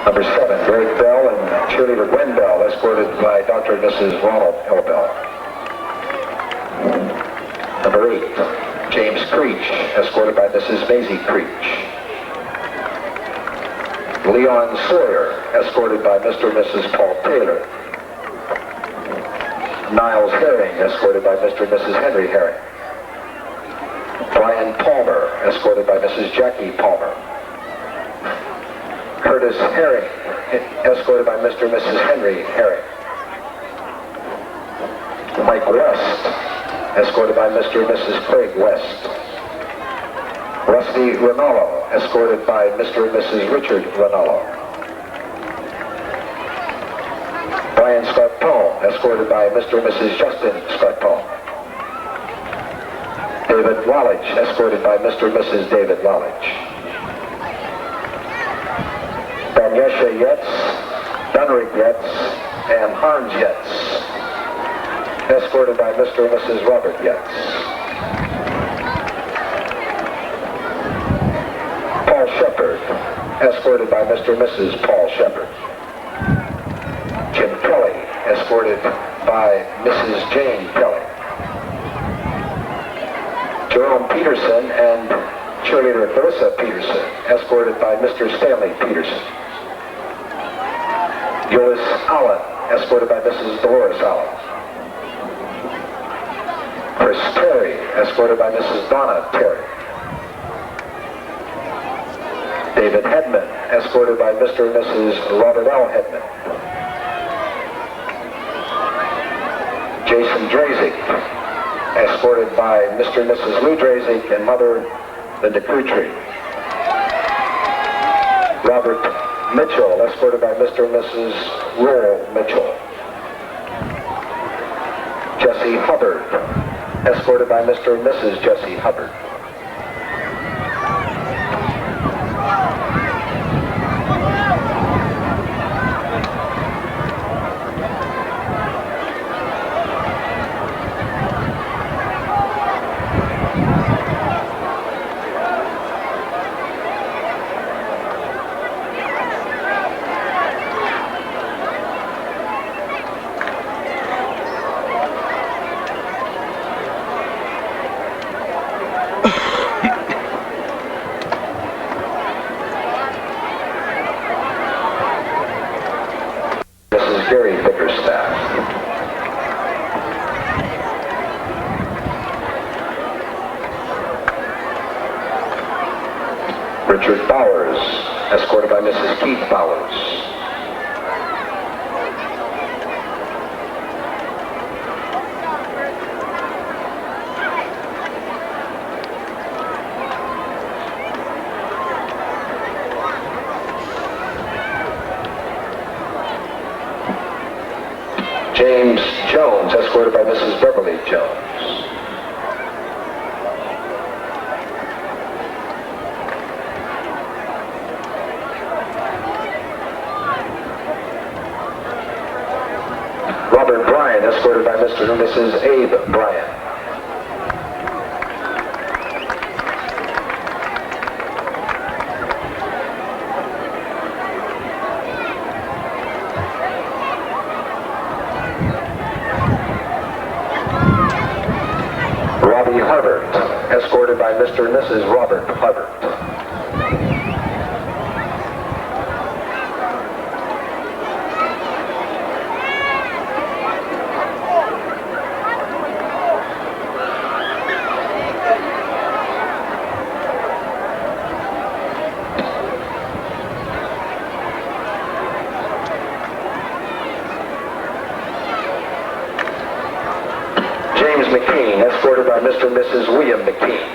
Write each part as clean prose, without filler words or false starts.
Number 7, Greg Bell and cheerleader Gwen Bell, escorted by Dr. and Mrs. Ronald L. Bell. Number 8, James Creech, escorted by Mrs. Maisie Creech. Leon Sawyer, escorted by Mr. and Mrs. Paul Taylor. Niles Herring, escorted by Mr. and Mrs. Henry Herring. Brian Palmer, escorted by Mrs. Jackie Palmer. Curtis Herring, escorted by Mr. and Mrs. Henry Herring. Mike West, escorted by Mr. and Mrs. Craig West. Rusty Ranallo, escorted by Mr. and Mrs. Richard Ranallo. Brian Scarpone, escorted by Mr. and Mrs. Justin Scarpone. David Wallach, escorted by Mr. and Mrs. David Wallach. Dunyasha Yetz, Dunrick Yetz, and Hans Yetz, escorted by Mr. and Mrs. Robert Yetz. Paul Shepard, escorted by Mr. and Mrs. Paul Shepard. Jim Kelly, escorted by Mrs. Jane Kelly. Jerome Peterson and cheerleader Clarissa Peterson, escorted by Mr. Stanley Peterson. Gillis Allen, escorted by Mrs. Dolores Allen. Chris Terry, escorted by Mrs. Donna Terry. David Hedman, escorted by Mr. and Mrs. Robert L. Hedman. Jason Drazik, escorted by Mr. and Mrs. Lou Drazik and Mother Linda Kutry. Robert Mitchell, escorted by Mr. and Mrs. Roll Mitchell. Jesse Hubbard, escorted by Mr. and Mrs. Jesse Hubbard. Richard Bowers, escorted by Mrs. Keith Bowers. James Jones, escorted by Mrs. Beverly Jones. Robert Bryan, escorted by Mr. and Mrs. Abe Bryan. Robbie Hubbard, escorted by Mr. and Mrs. Robert Hubbard. McKean, escorted by Mr. and Mrs. William McKean.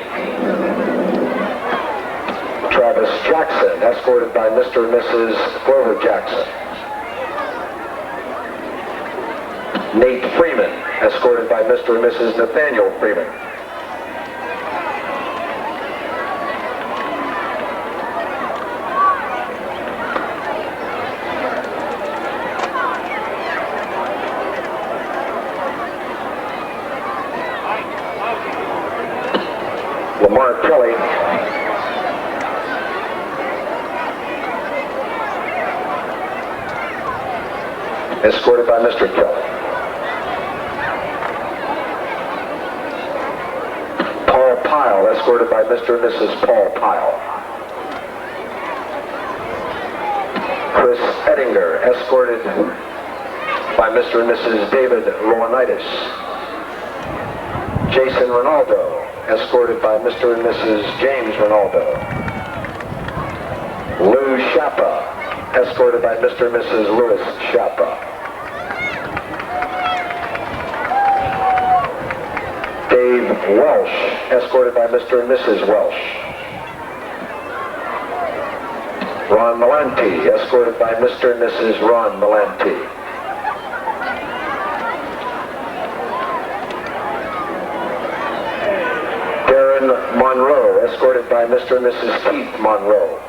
Travis Jackson, escorted by Mr. and Mrs. Grover Jackson. Nate Freeman, escorted by Mr. and Mrs. Nathaniel Freeman. Lamar Kelly, escorted by Mr. Kelly. Paul Pyle, escorted by Mr. and Mrs. Paul Pyle. Chris Ettinger, escorted by Mr. and Mrs. David Loanitis. Jason Ranallo, escorted by Mr. and Mrs. James Ranallo. Lou Schappa, escorted by Mr. and Mrs. Louis Schappa. Dave Welsh, escorted by Mr. and Mrs. Welsh. Ron Melanti, escorted by Mr. and Mrs. Ron Melanti. Darren Monroe, escorted by Mr. and Mrs. Keith Monroe.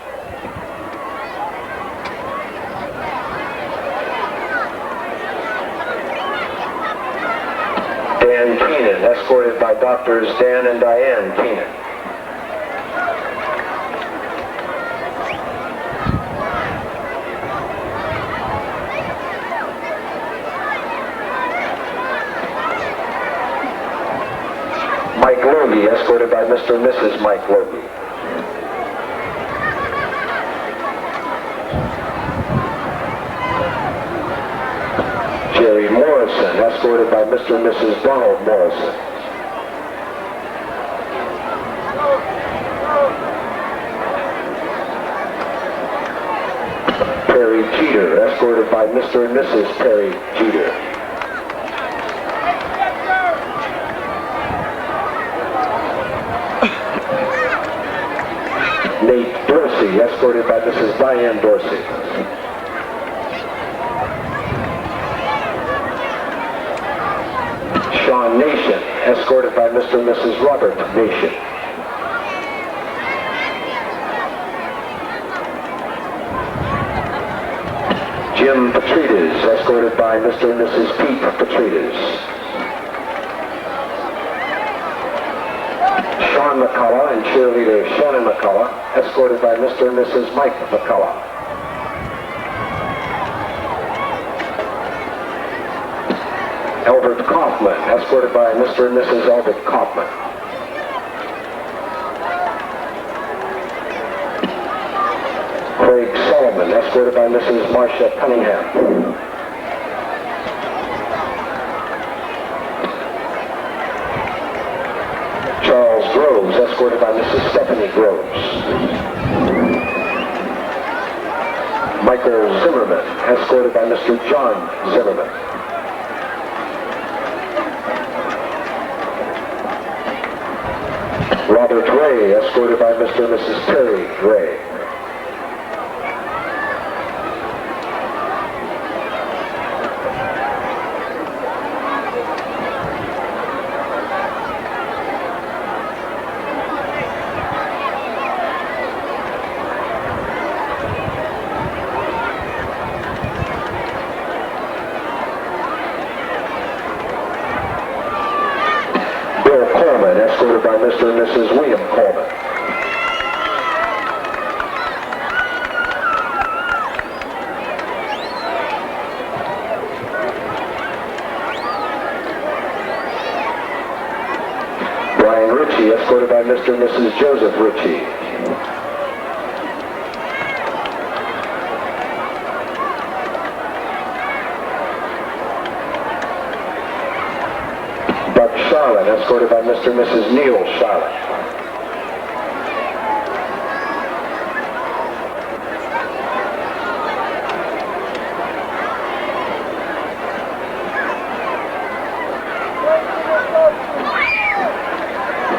Dan Keenan, escorted by Doctors Dan and Diane Keenan. Mike Logie, escorted by Mr. and Mrs. Mike Logie. Jerry Morrison, escorted by Mr. and Mrs. Donald Morrison. Perry Jeter, escorted by Mr. and Mrs. Perry Jeter. Nate Dorsey, escorted by Mrs. Diane Dorsey. Sean Nation, escorted by Mr. and Mrs. Robert Nation. Jim Petrides, escorted by Mr. and Mrs. Pete Petrides. Sean McCullough and cheerleader Shannon McCullough, escorted by Mr. and Mrs. Mike McCullough. Albert Kaufman, escorted by Mr. and Mrs. Albert Kaufman. Craig Solomon, escorted by Mrs. Marcia Cunningham. Charles Groves, escorted by Mrs. Stephanie Groves. Michael Zimmerman, escorted by Mr. John Zimmerman. Robert Ray, escorted by Mr. and Mrs. Terry Ray. Bill Coleman, escorted by Mr. and Mrs. William Coleman. Brian Ritchie, escorted by Mr. and Mrs. Joseph Ritchie. Doug Charlotte, escorted by Mr. and Mrs. Neil Charlotte.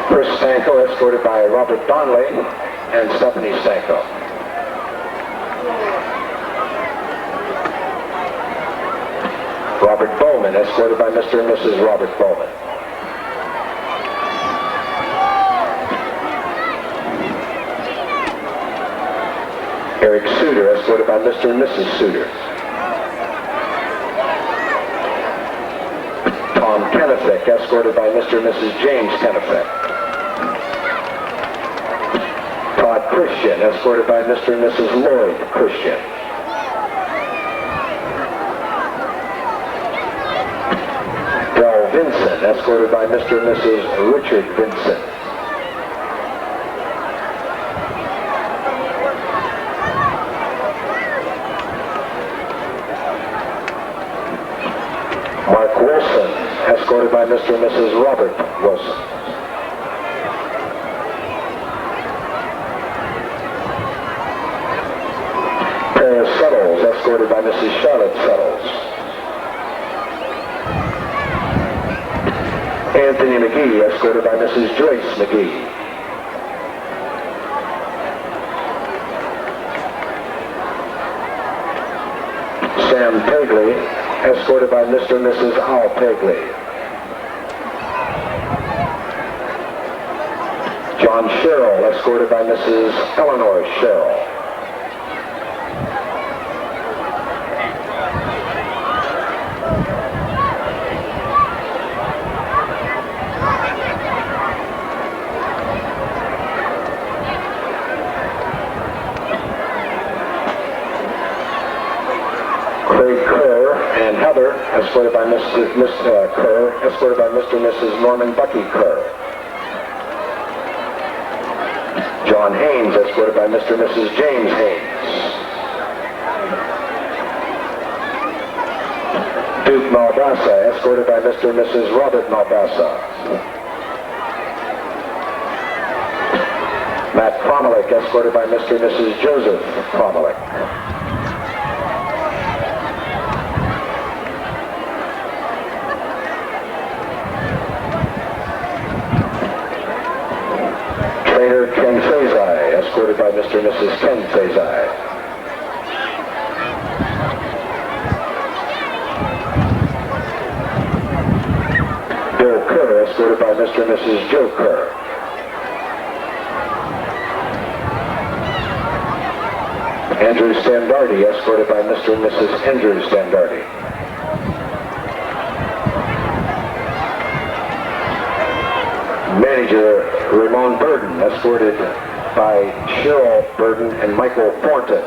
Chris Stanko, escorted by Robert Donnelly and Stephanie Stanko. Robert Bowman, escorted by Mr. and Mrs. Robert Bowman. Eric Suter, escorted by Mr. and Mrs. Suter. Tom Kennefick, escorted by Mr. and Mrs. James Kennefick. Todd Christian, escorted by Mr. and Mrs. Lloyd Christian. escorted by Mr. and Mrs. Richard Vincent. Mark Wilson, escorted by Mr. and Mrs. Robert Wilson. Paris Settles, escorted by Mrs. Charlotte Settles. Anthony McGee, escorted by Mrs. Joyce McGee. Sam Pegley, escorted by Mr. and Mrs. Al Pegley. John Sherrill, escorted by Mrs. Eleanor Sherrill. Escorted by Mr. Kerr, escorted by Mr. and Mrs. Norman Bucky Kerr. John Haynes, escorted by Mr. and Mrs. James Haynes. Duke Malbassa, escorted by Mr. and Mrs. Robert Malbassa. Matt Kromalik, escorted by Mr. and Mrs. Joseph Kromalik. Trainer Ken Fazai, escorted by Mr. and Mrs. Ken Fazai. Bill Kerr, escorted by Mr. and Mrs. Joe Kerr. Andrew Standardi, escorted by Mr. and Mrs. Andrew Standardi. Manager Ramon Burden, escorted by Cheryl Burden and Michael Thornton.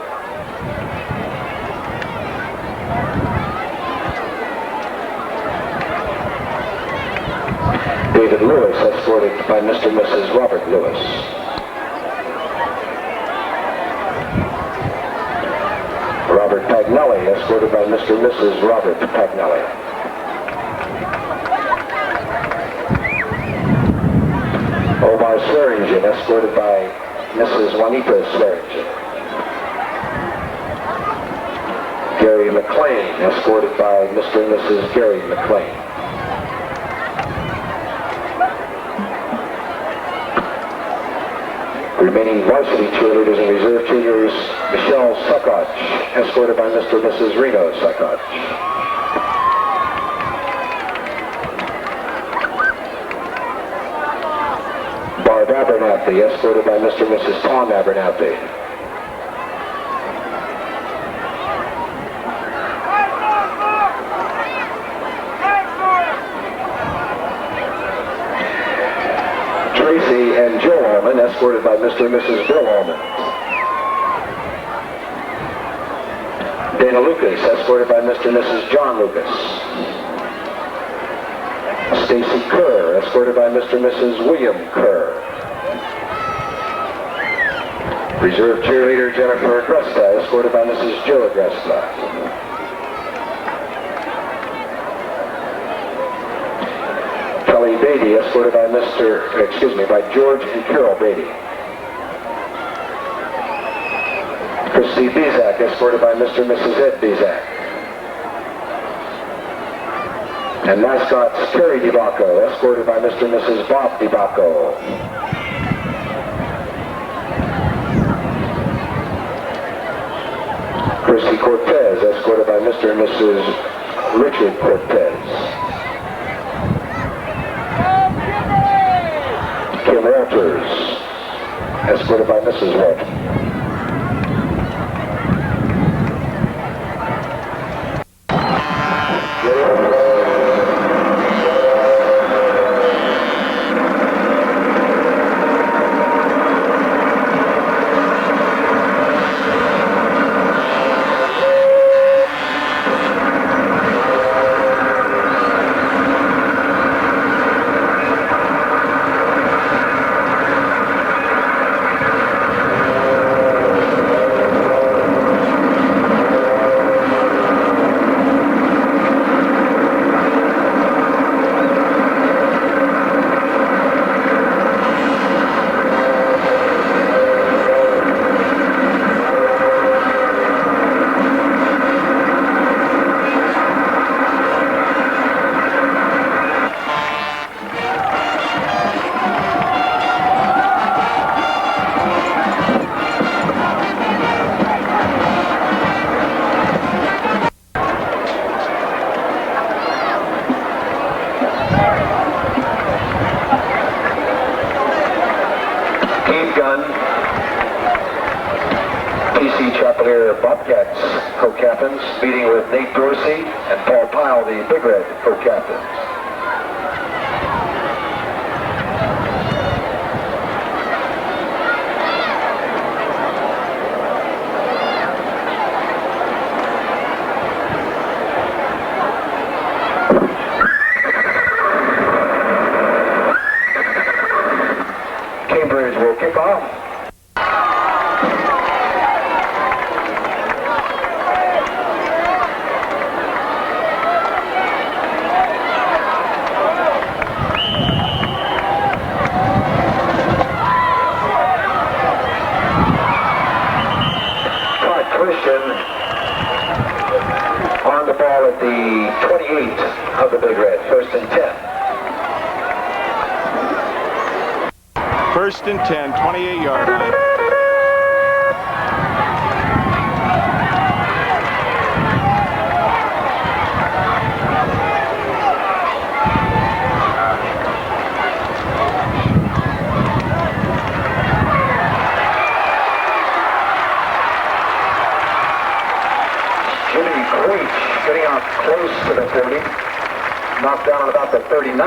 David Lewis, escorted by Mr. and Mrs. Robert Lewis. Robert Pagnelli, escorted by Mr. and Mrs. Robert Pagnelli. Omar Swearingen, escorted by Mrs. Juanita Swearingen. Gary McLean, escorted by Mr. and Mrs. Gary McLean. Remaining varsity cheerleaders and reserve cheerleaders, Michelle Saccoccia, escorted by Mr. and Mrs. Reno Saccoccia. Barb Abernathy, escorted by Mr. and Mrs. Tom Abernathy. Tracy and Joe Allman, escorted by Mr. and Mrs. Bill Allman. Dana Lucas, escorted by Mr. and Mrs. John Lucas. Stacy Kerr, escorted by Mr. and Mrs. William Kerr. Reserve cheerleader Jennifer Agresta, escorted by Mrs. Jill Agresta. Kelly Beatty, escorted by by George and Carol Beatty. Christy Bizak, escorted by Mr. and Mrs. Ed Bizak. And mascots Terry DeBacco, escorted by Mr. and Mrs. Bob DeBacco. Christy Cortez, escorted by Mr. and Mrs. Richard Cortez. Kim Walters, escorted by Mrs. Walters. gun. PC Chappelear Bobcats co-captains, meeting with Nate Dorsey and Paul Pyle, the Big Red co-captains. Cambridge will kick off. On the ball at the 28 of the Big Red, 1st and 10. 1st and 10, 28-yard line. Creech getting out close to the 40, knocked down at about the 39.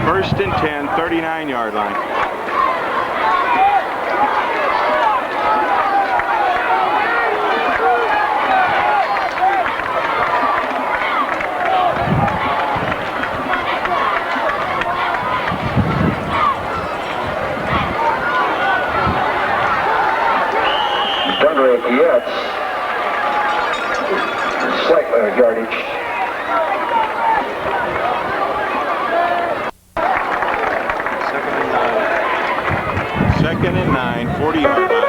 1st and 10, 39-yard line. Yes, slight yardage. Second and 9, 40-yard line.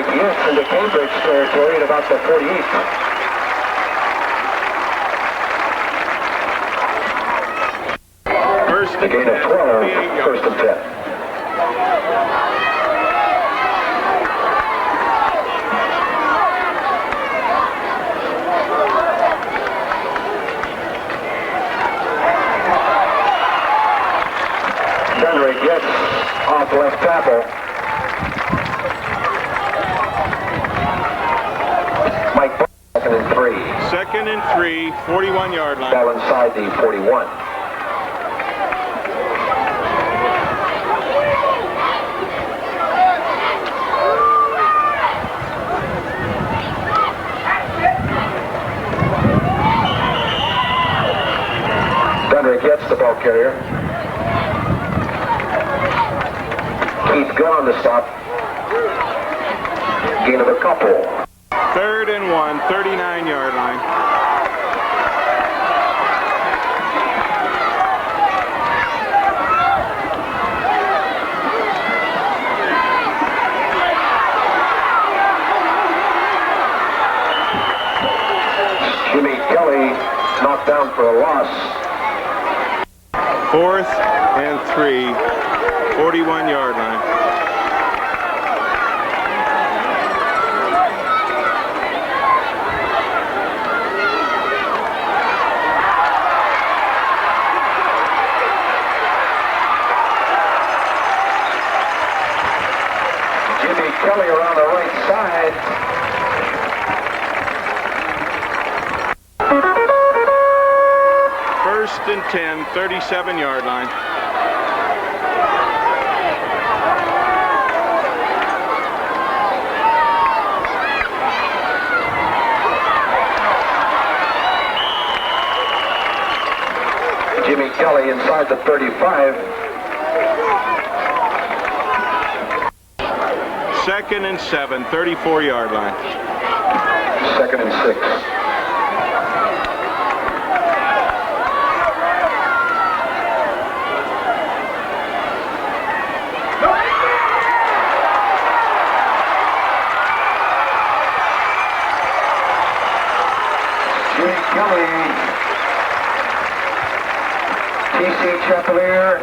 Yes, into Cambridge territory at about the 48. First the gain of 12, 1st and 10. Frederick gets off left tackle. Second and 3. Second and 3, 41-yard line. Ball inside the 41. Frederick gets the ball carrier. Keith Gunn on the stop. Gain of a couple. 3rd and 1, 39-yard line. Jimmy Kelly knocked down for a loss. 4th and 3, 41-yard line. Kelly around the right side. First and 10, 37-yard line. Jimmy Kelly inside the 35. 2nd and 7, 34-yard line. 2nd and 6. Chappelear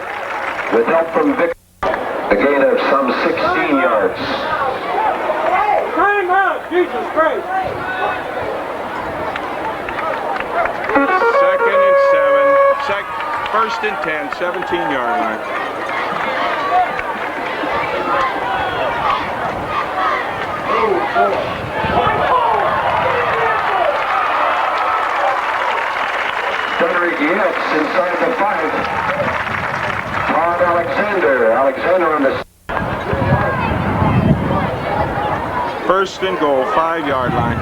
with help from Vic. A gain of some 16 yards. Time out! Jesus Christ! Second and 7. First and 10, 17-yard line. Yes, inside the 5. Todd Alexander on the... First and goal, 5-yard line.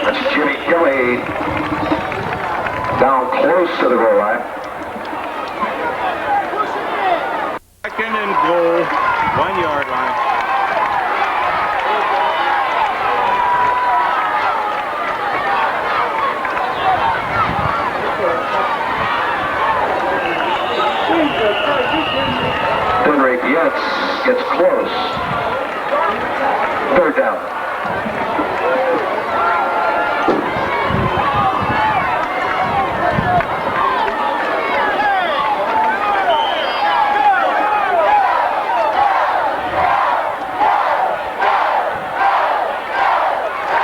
That's Jimmy Kelly down close to the goal line. Second and goal, 1-yard line. Henry gets close. Third down.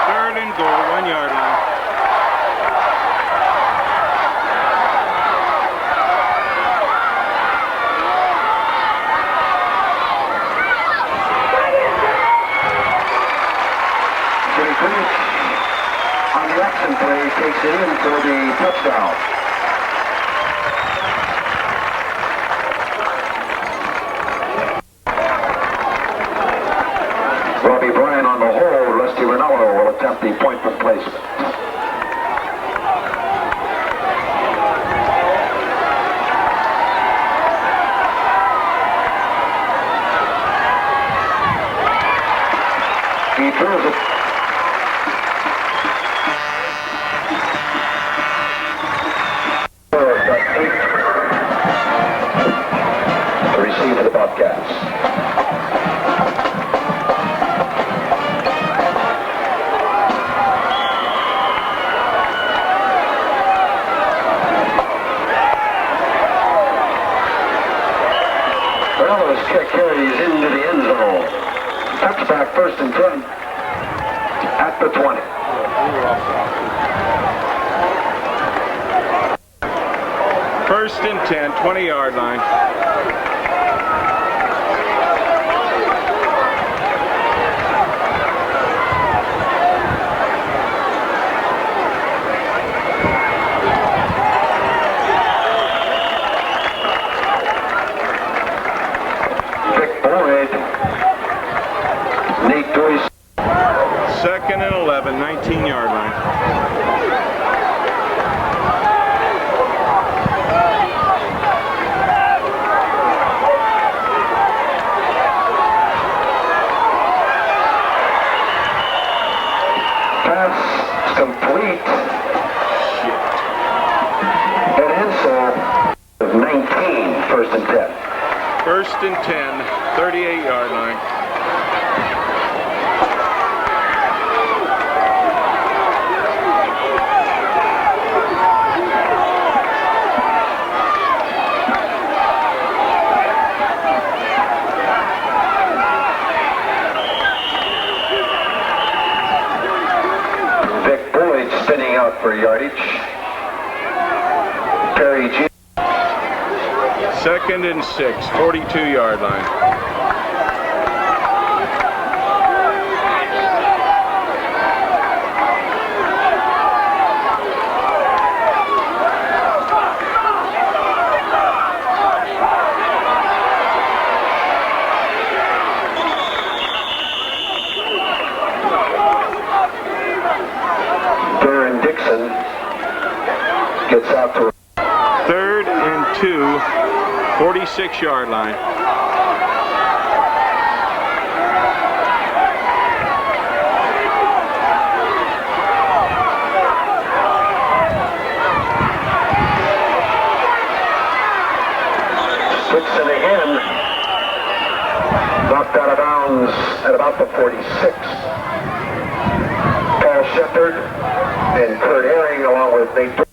Third and goal, 1-yard line. Creech on the action play takes it in for the touchdown. Robbie Bryan on the hole. Rusty Ranallo will attempt the point replacement. He throws it. To receive for the Bobcats. Ranallo's kick carries into the end zone. Touchback, first and 10 at the 20. First and 10, 20-yard line. Second and 11, 19-yard line. Pass complete. And inside of 19, first and 10. First and 10, 38-yard line. Spinning out for yardage. Perry G. Second and 6, 42-yard line. Gets out to third and 2, 46-yard line. Six and downs at about the 46. Paul Shepard and Kurt Herring along with Nate.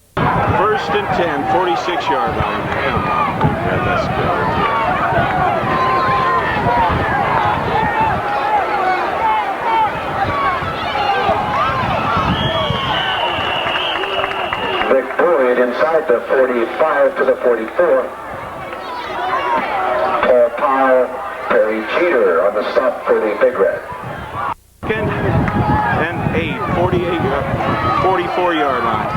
First and 10, 46-yard line. Yeah, that's good. Vic Boyd inside the 45 to the 44. Paul Powell, Perry Jeter on the stop for the Big Red. Second and 8, 44-yard line.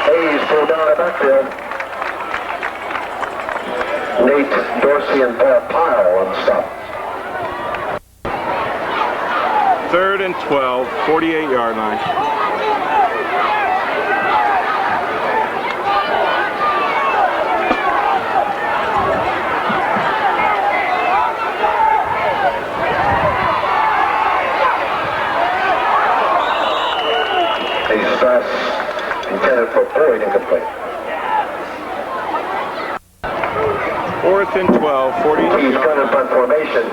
Hayes pulled down the backfield. Nate Dorsey and Paul Pyle on the stop. Third and 12, 48-yard line. Hayes' pass intended for Boyd, incomplete. Fourth and 12, 42-yard He's gun and punt formation.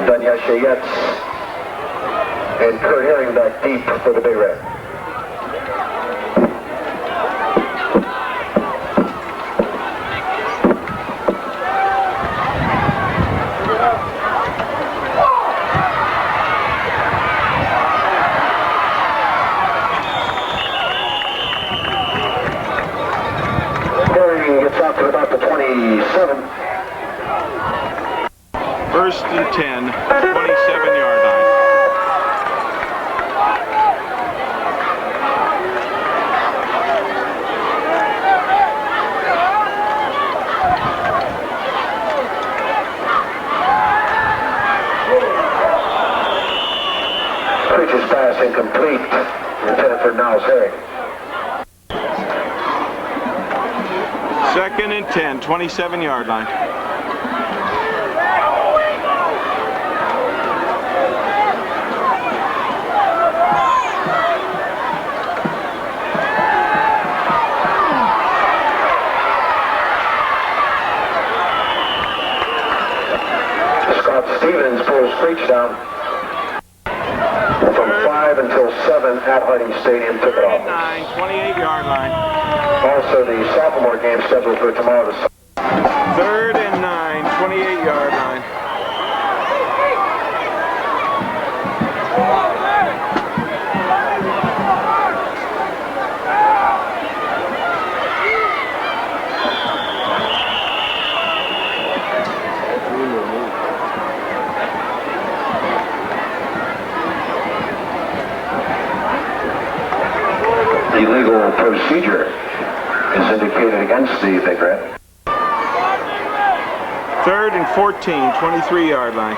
Dunyasha and Kurt Herring back deep for the Big Red. Herring gets out to about the 27. First and 10, 27-yard line. Creech's pass incomplete. Intended for Niles Herring. Second and 10, 27-yard line. Scott Stevens pulls Creech down. From 5 until 7 at Harding Stadium, took it off. 28-yard line. Also the sophomore game scheduled for tomorrow. Third and 9, 28-yard line. Illegal procedure is indicated against the Big Red. Third and 14, 23-yard line.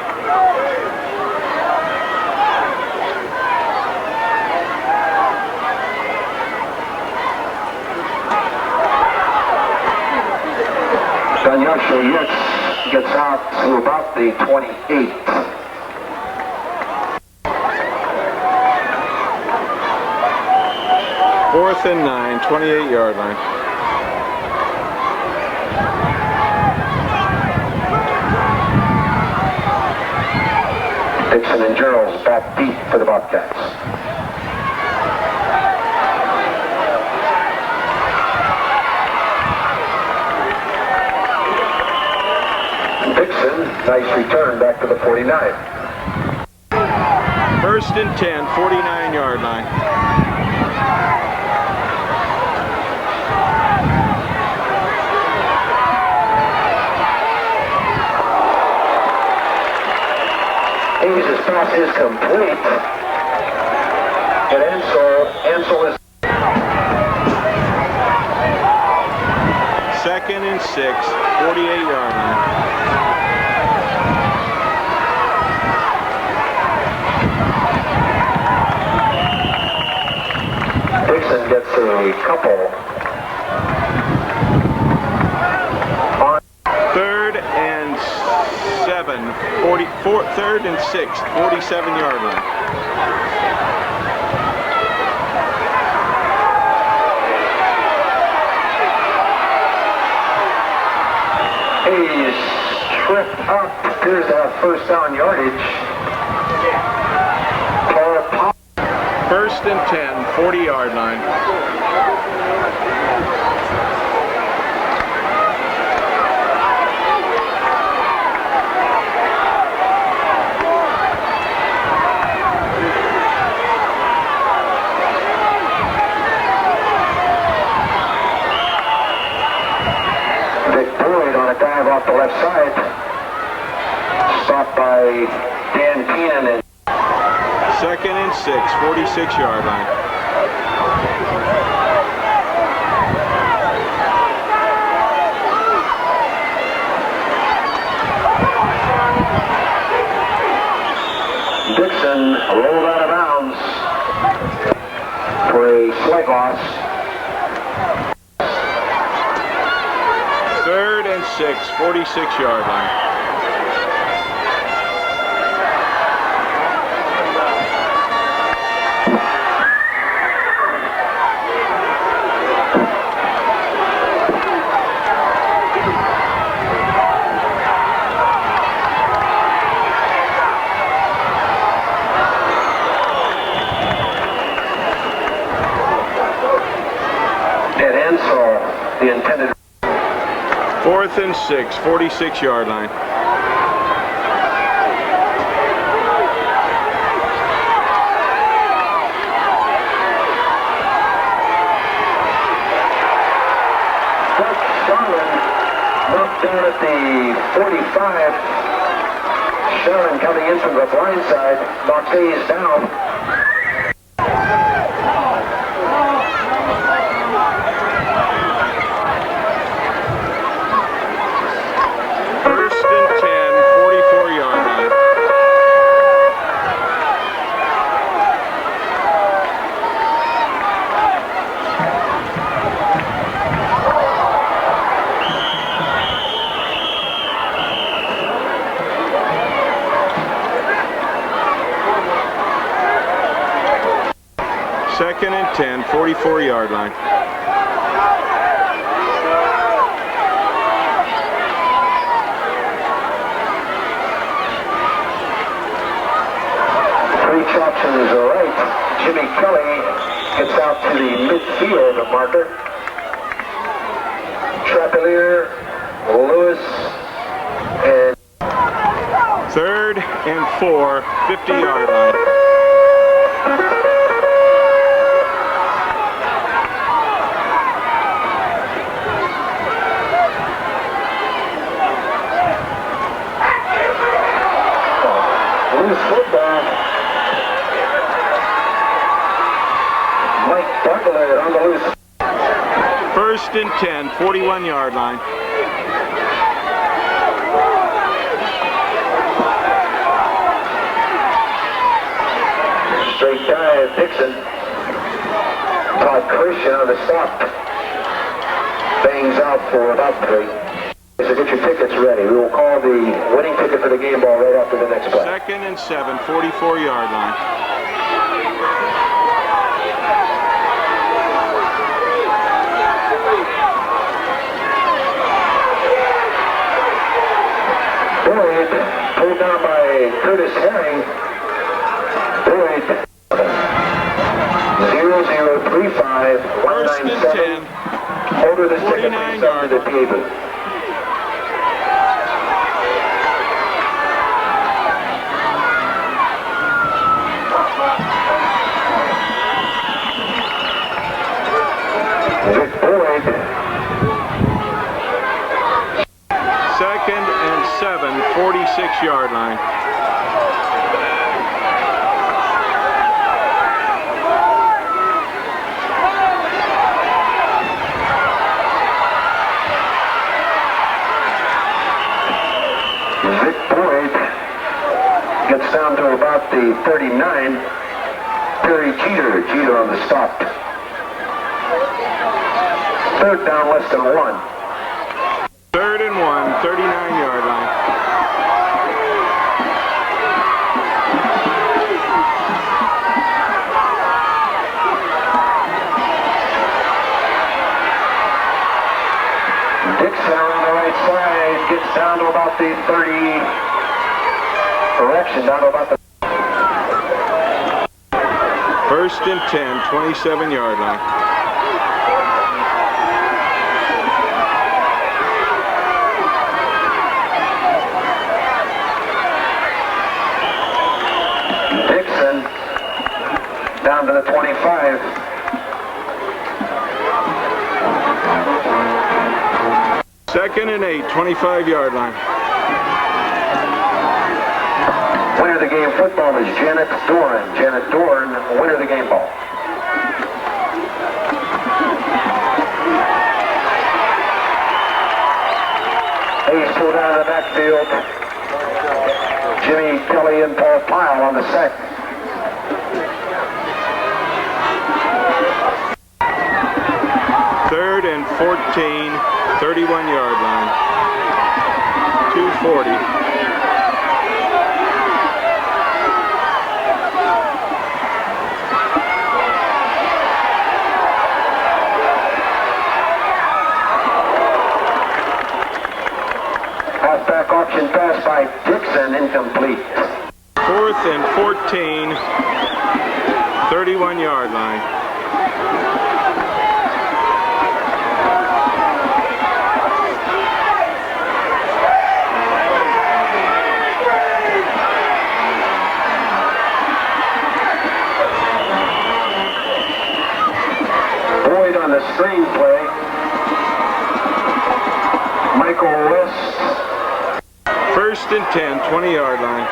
Dunyasha gets out to about the 28. Fourth and 9, 28-yard line. Dixon and Gerald's back deep for the Bobcats. Dixon, nice return back to the 49. First and 10, 49-yard line. Hayes' pass is complete. And Ansel is... Second and 6, 48-yard line. Dixon gets a couple. Third and 7, 44, third and 6, 47-yard line. first down yardage. First and 10, 40-yard line. Dive off the left side. Stopped by Dan Keenan. Second and 6, 46-yard line. Dixon rolled out of bounds for a slight loss. Third and 6, 46-yard line. Dead end, so the intended. Fourth and 6, 46-yard line. Sharlin knocked down at the 45. Sharlin coming in from the blind side. Marquez down. Second and 10, 44-yard line. Creech options are right. Jimmy Kelly gets out to the midfield marker. Chappelear, Lewis, and third and 4, 50-yard line. Football. Mike Butler on the loose. First and 10, 41-yard line. Straight dive, Dixon. Todd Creech on the stop. Bangs out for about 3. So get your tickets ready. We will call the winning ticket for the game ball right after the next play. Second and 7, 44-yard line. Boyd pulled down by Curtis Herring. Boyd 0035 197. Order the ticket from some to the table. Second and 7, 46-yard line. Vic Boyd gets down to about the 39. Terry Jeter on the stop. Third down, less than 1. Third and 1, 39-yard line. Dixon on the right side gets down to about the 30. action down to about the... First and 10, 27-yard line. Dixon down to the 25. Second and 8, 25-yard line. Winner of the game football is Janet Doran. Janet Doran, winner of the game ball. Hayes pulled out of the backfield. Jimmy Kelly and Paul Pyle on the sack. Third and 14, 31-yard line. 2:40. Halfback option pass by Dixon, incomplete. Fourth and 14, 31-yard line. Boyd on the screen play. Michael West. First and 10, 20-yard line.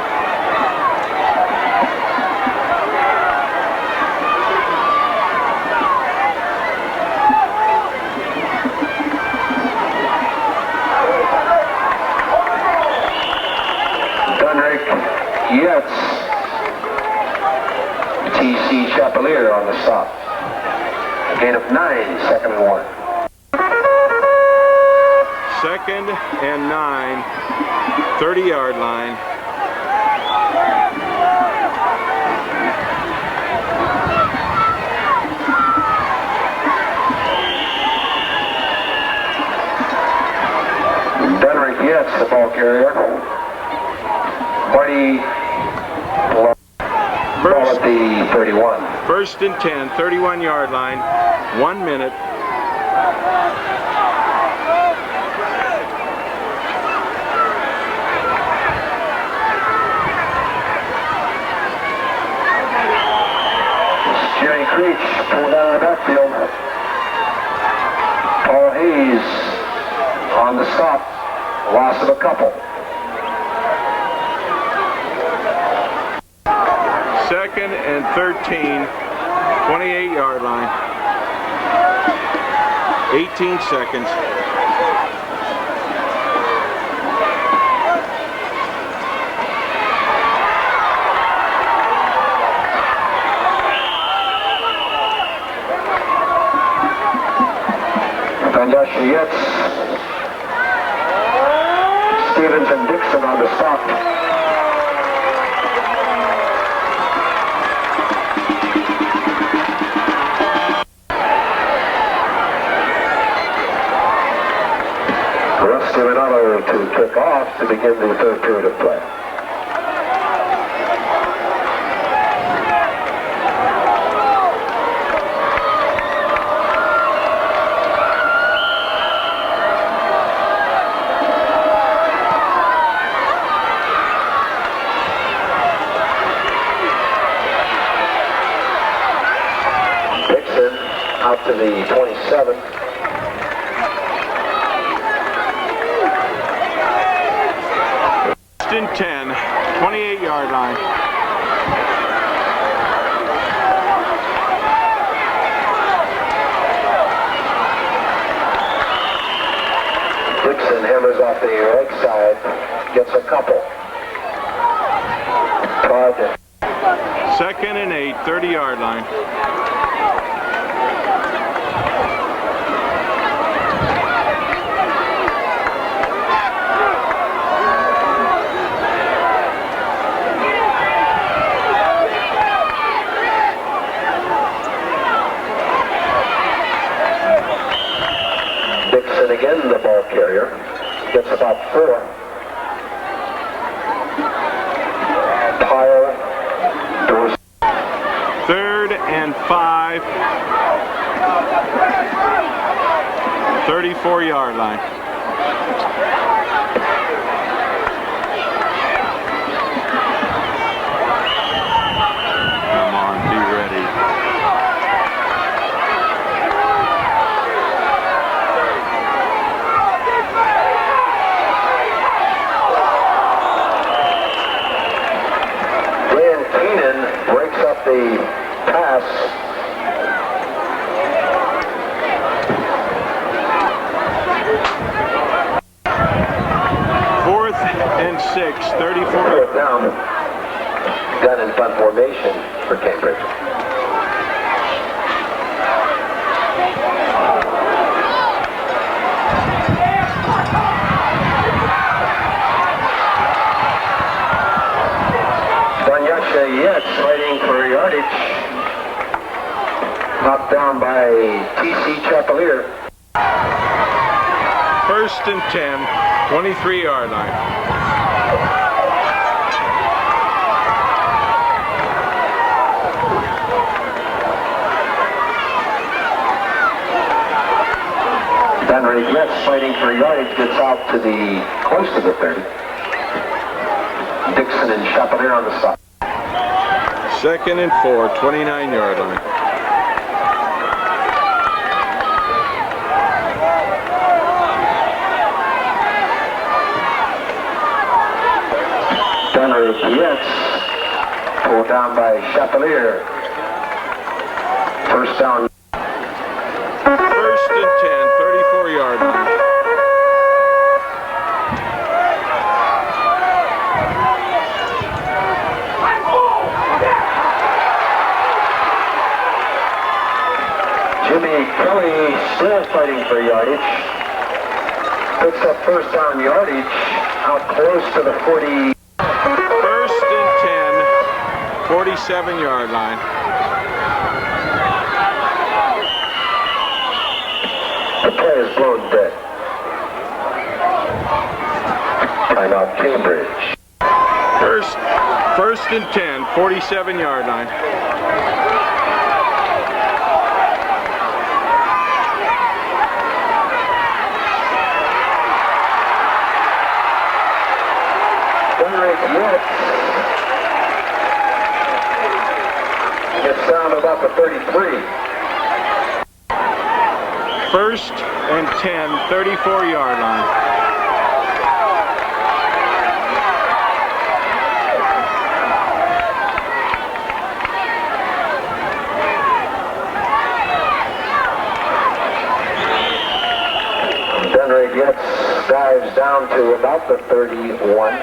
Yates. TC Chappelear on the stop. A gain of 9, second and 1. Second and 9, 30-yard line. Denrick Yates, the ball carrier. Marty ball at the 31. First and 10, 31-yard line, 1 minute. Jimmy Creech pulled out of the backfield. Paul Hayes on the stop. Loss of a couple. Second and 13, 28-yard line. 18 seconds. Dunyasha Yates. Stevens and Dixon on the stop. Ranallo to kick off to begin the third period of play. Dixon out to the 27. And 10, 28-yard line. Dixon hammers off the right side, gets a couple. Todd. Second and 8, 30-yard line. Again, the ball carrier gets about 4. and 5. 34-yard line. Come on, be ready. Breaks up the pass. Fourth and 6, 34. Fourth down. Gun and punt formation for Cambridge. Dunyasha yet fighting for yardage. Knocked down by T.C. Chappelear. First and 10, 23-yard line. Dunray yet fighting for yardage, gets out to the close to the 30. Dixon and Chappelear on the stop. Second and 4, 29-yard line. Dunray Yates pulled down by Chappelear. First down. First and 10, 34-yard line. Jimmy Kelly still fighting for yardage. Picks up first down yardage out close to the 40. First and 10, 47-yard line. The play is blown dead. Timeout Cambridge. First and 10, 47-yard line. Gets down about the 33. First and 10, 34-yard line. Dunray gets, dives down to about the 31.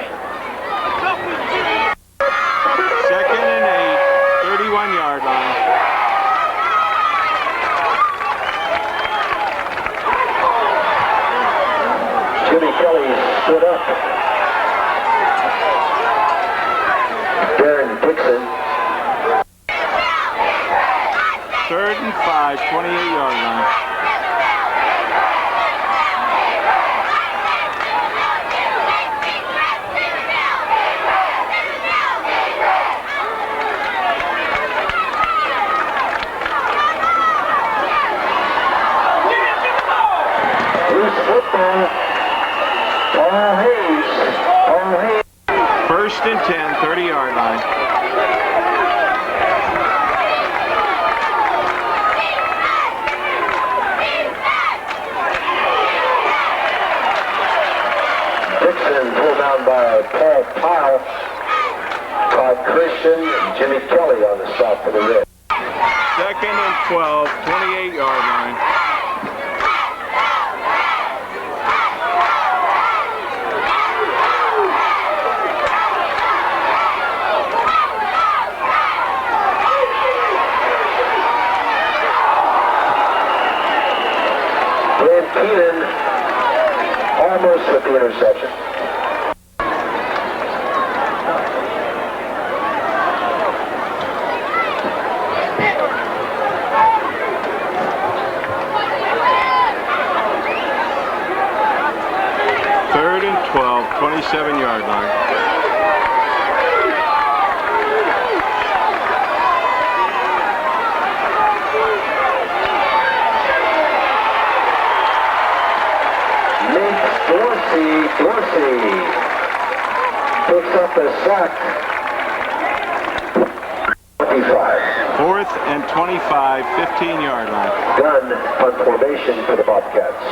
Second and 8, 31-yard line. Jimmy Kelly stood up. Darren Dixon. Third and 5, 28-yard line. First and 10, 30-yard line. Dixon pulled down by Paul Pyle. Todd Christian and Jimmy Kelly on the stop for the red. Second and 12, 28-yard line. Keenan almost with the interception. Third and 12, 27-yard line. Dorsey picks up a sack. 25. 4th and 25, 15-yard line. Gun punt formation for the Bobcats.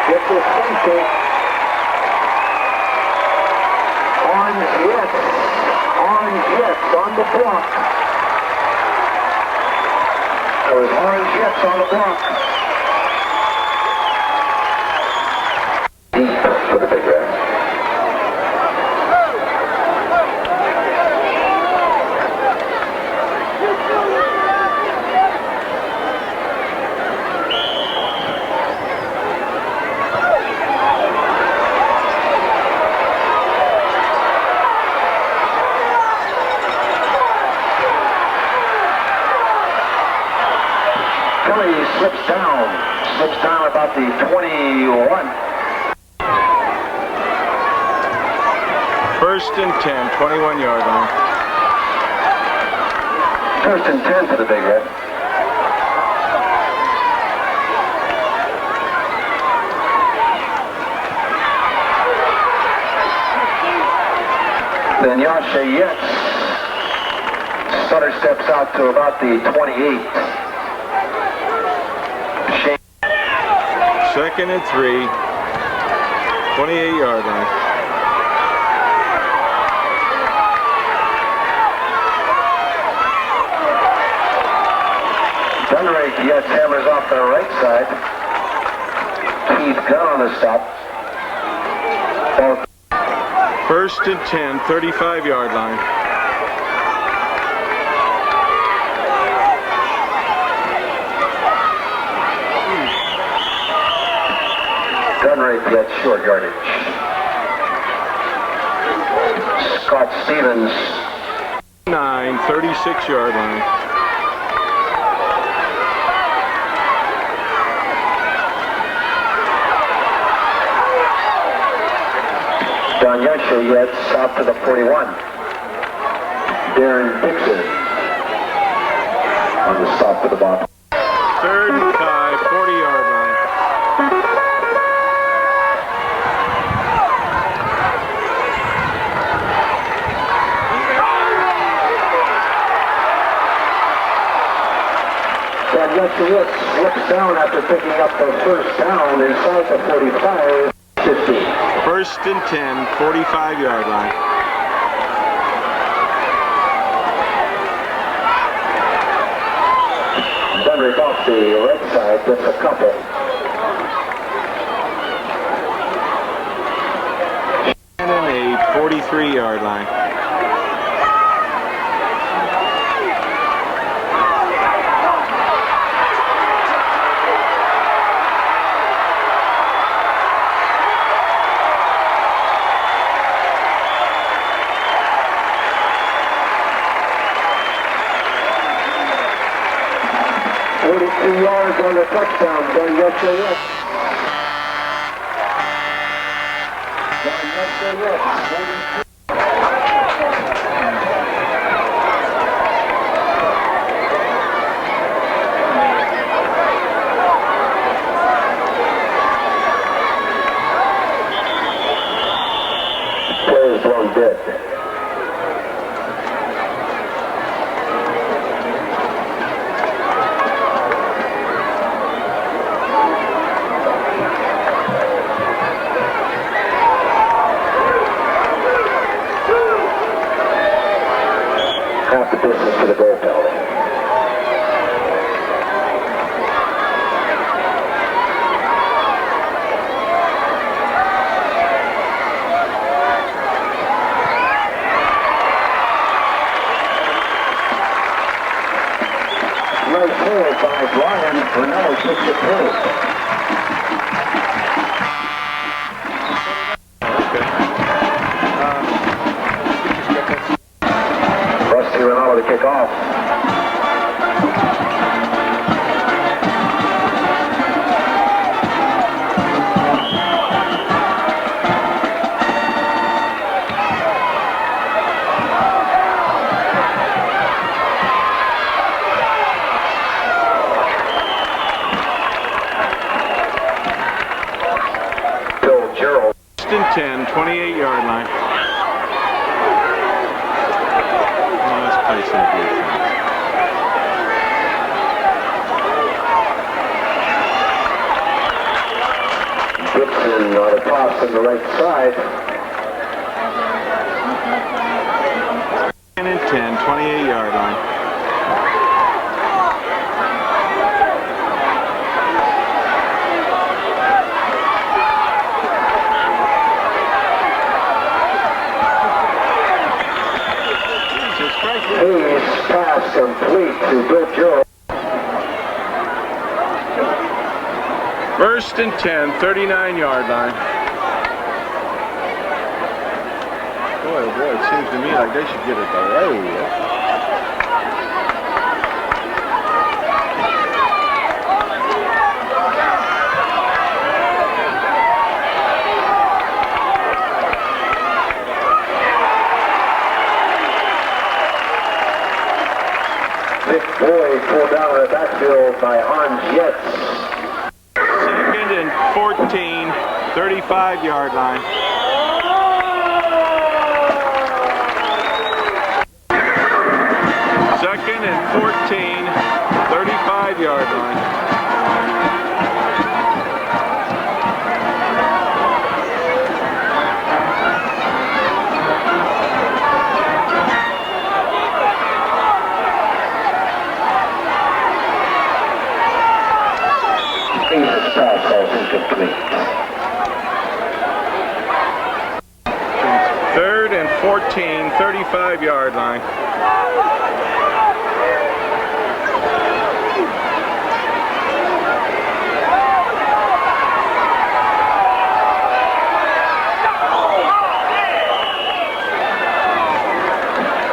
Gets his safety. Orange Jets on the block. There was Orange Jets on the block. Deep for the Big Red. Slips down about the 21. 1st and 10, 21-yard line. 1st and 10 for the Big Red. Dunyasha Yates. Sutter steps out to about the 28. 2nd and 3, 28-yard line. Dunrake Yates hammers off the right side. Keith Gunn on the stop. 1st and 10, 35-yard line. Dunrake Yates short yardage. Scott Stevens. 9, 36-yard line. Dunyasha Yates out to the 41. Darren Dixon on the stop for the ball. 3rd and 5, 40-yard line. Dunyasha Yates slips down after picking up the first down inside the 45. 50. 1st and 10, 45-yard line. Dunrake off the right side, gets a couple. And 8, 43-yard line. Yards on the touchdown, Dunyasha Yates. Dunyasha Yates, 42. Players blown dead. Half the distance to the goal penalty. Right forward by Brian. Ranallo takes it through. Ranallo to kick off. and 10, 28-yard line. Oh, let's play some defense. Gibson on a toss on the right side. 10 and 10, 28-yard line. His pass complete to Bill Joe. First and 10, 39-yard line. Boy, oh boy, it seems to me like they should get a delay. Big Boyd pulled down in the backfield by Hans Yetz. Second and 14, 35-yard line. Second and 14, 35-yard line. His pass is incomplete. Third and 14, 35-yard line.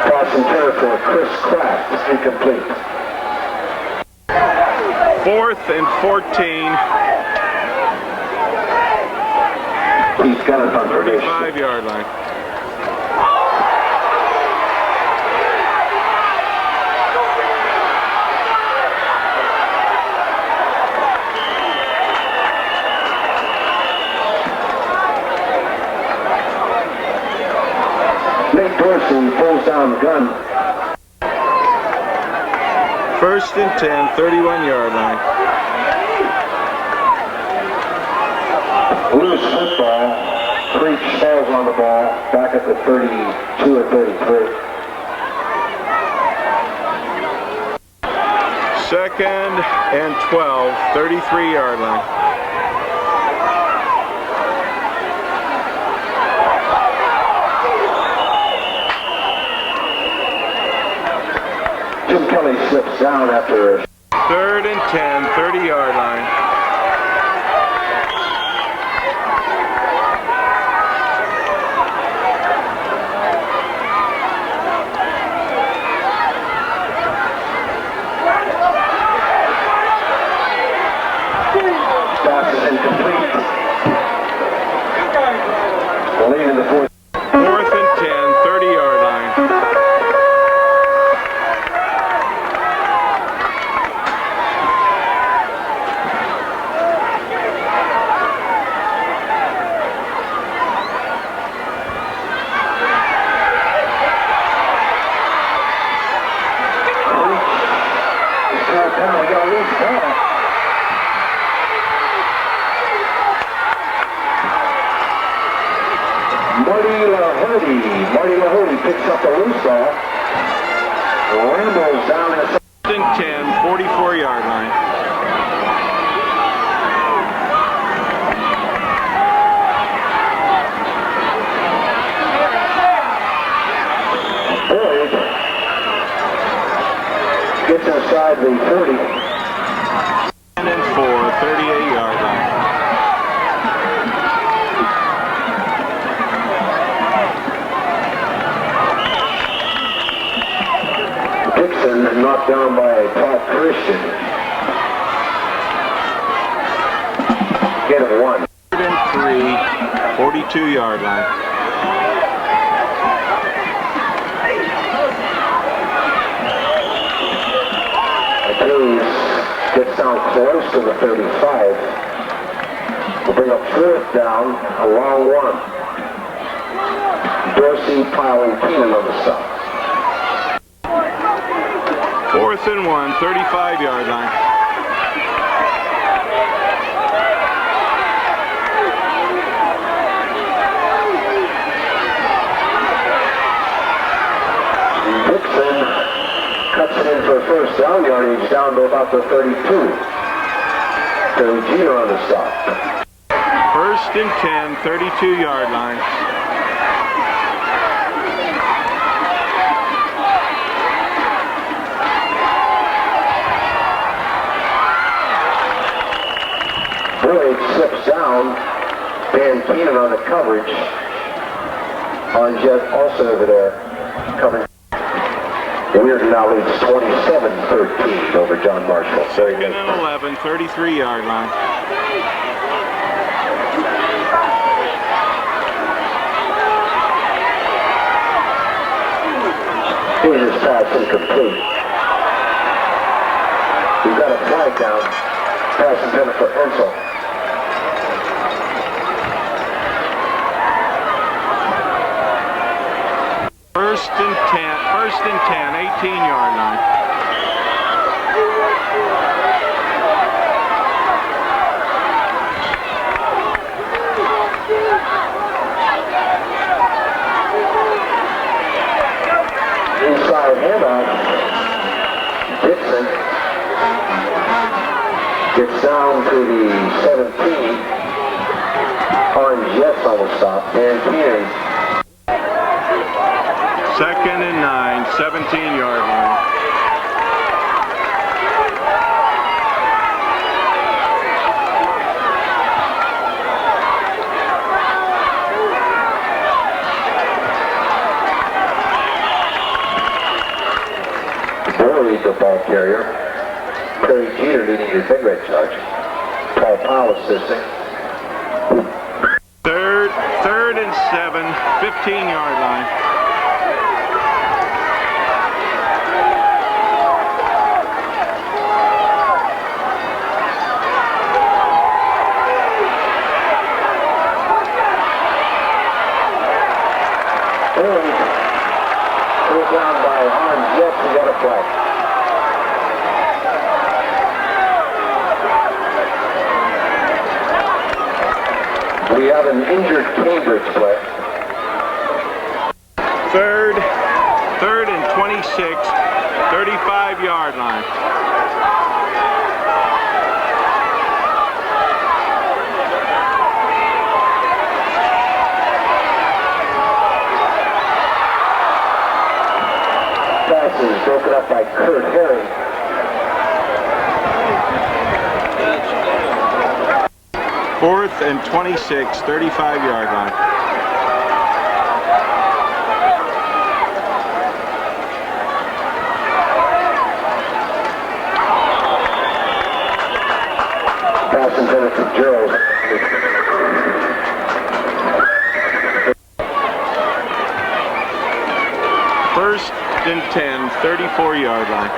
Crossing territory, Chris Kraft, incomplete. Fourth and 14. He's got it on 35-yard line. Nate Dorsey pulls down the gun. First and 10, 31-yard line. Loose football. Creech falls on the ball. Back at the 32 or 33. Second and 12, 33-yard line. Jim Kelly slips down after. Third and 10, 30-yard line. Pass is incomplete. Lead in the fourth. Fourth and 10, 30-yard line. Marty Lahody picks up the loose ball. Rambles down at First and 10, 44-yard line. Boyd gets inside the 40. And then 4, 38-yard line. Dixon knocked down by Todd Christian. Get him 1. Third and 3, 42-yard line. Gets down close to the 35. We'll bring up fourth down, a long one. Dorsey, Powell, and Keenan on the stop. 4th and 1, 35-yard line. Dixon cuts it in for first down yardage down to about the 32. Terry Jeter on the stop. 1st and 10, 32-yard line. Boyd slips down. Dan Keenan on the coverage. On Jet also over there covering. Weird now leads 27-13 over John Marshall. 2nd and 11, 33-yard line. Here's his pass incomplete. We've got a flag down. Pass intended for Ensel. First and 10, 18-yard line. Inside handoff. Dixon gets down to the 17. Orange Jets on the stop. Dan Keenan. 2nd and 9, 17-yard line. Boyd, the ball carrier. Terry Jeter leading the big red charge. Paul Powell assisting. 3rd and 7, 15-yard line. Pulled down by Orange Jets, we got a flag. We have an injured Cambridge player. 3rd and 26, 35-yard line. Passes broken up by Kurt Herring. Fourth and 26, 35-yard line. Pass intended for Gerald. First and 10, 34-yard line.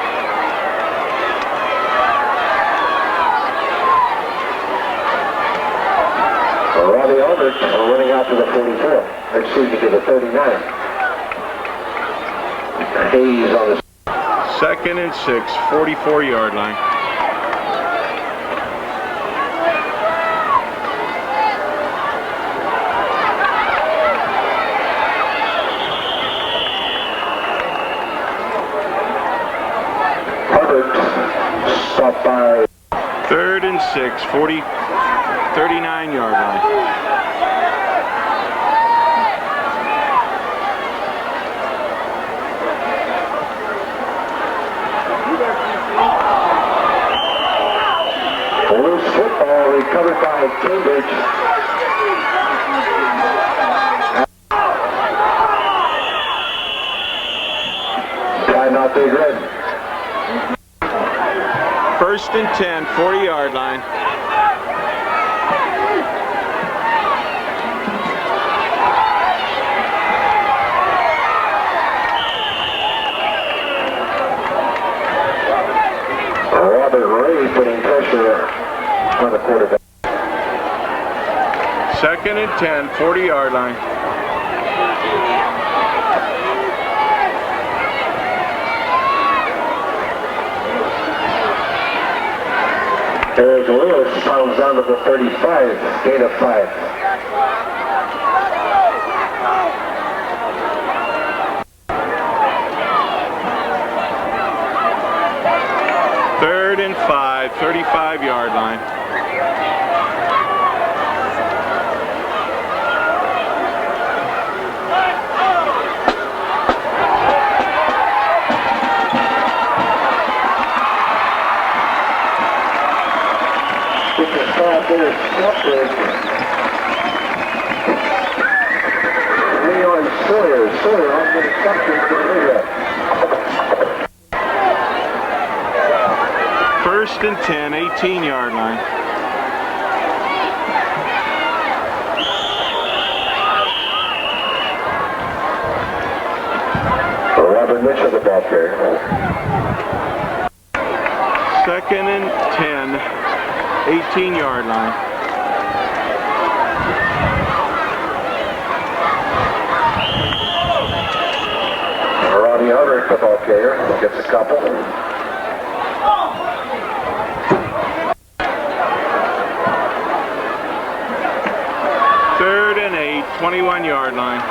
Robbie Albert running out to the 44. Excuse me, to the 39. Hayes on the 2nd and 6, 44-yard line. Stopped by 3rd and 6, 39-yard line. Loose football recovered by Cambridge. Timeout, Big Red. First and 10, 40-yard line. Robert Ray putting pressure on the quarterback. Second and 10, 40-yard line. Eric Lewis pounds down to the 35, gain of 5. Third and 5, 35-yard line. There's separate. Reno and Sawyer. Sawyer on the reception for the First and 10, 18-yard line. Robert Mitchell, the ball carrier. Second and 10, 18-yard line. Robbie Hunter, the ball carrier, gets a couple. Third and 8, 21-yard line.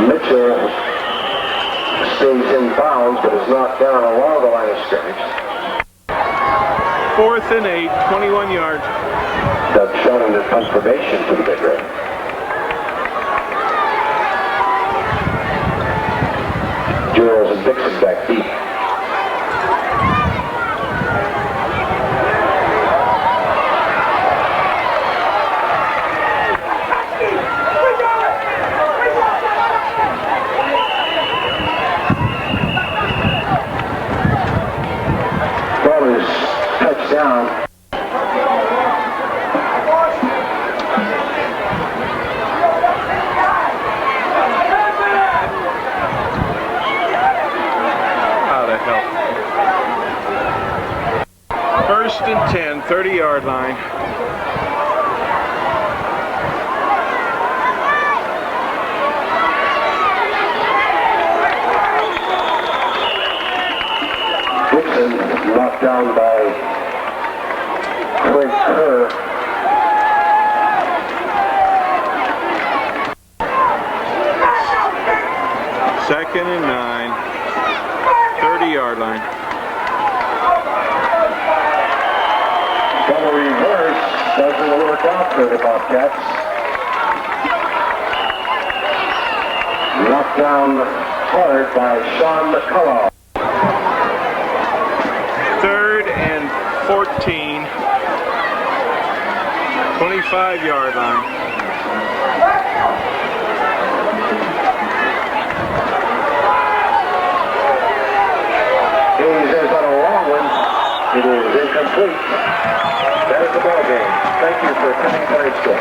Mitchell stays in bounds, but is knocked down along the line of scrimmage. Fourth and 8, 21 yards. Doug Schoen at punt formation to the big red. Jules and Dixon back deep. Touchdown. How the hell? First and 10, 30-yard line. Dixon knocked down by Craig Kerr. Second and 9, 30-yard line. Double reverse doesn't work out for the Bobcats. Knocked down hard by Sean McCullough. Third and 14, 25-yard line. Hayes is on a long one. It is incomplete. That is the ball game. Thank you for attending tonight's game.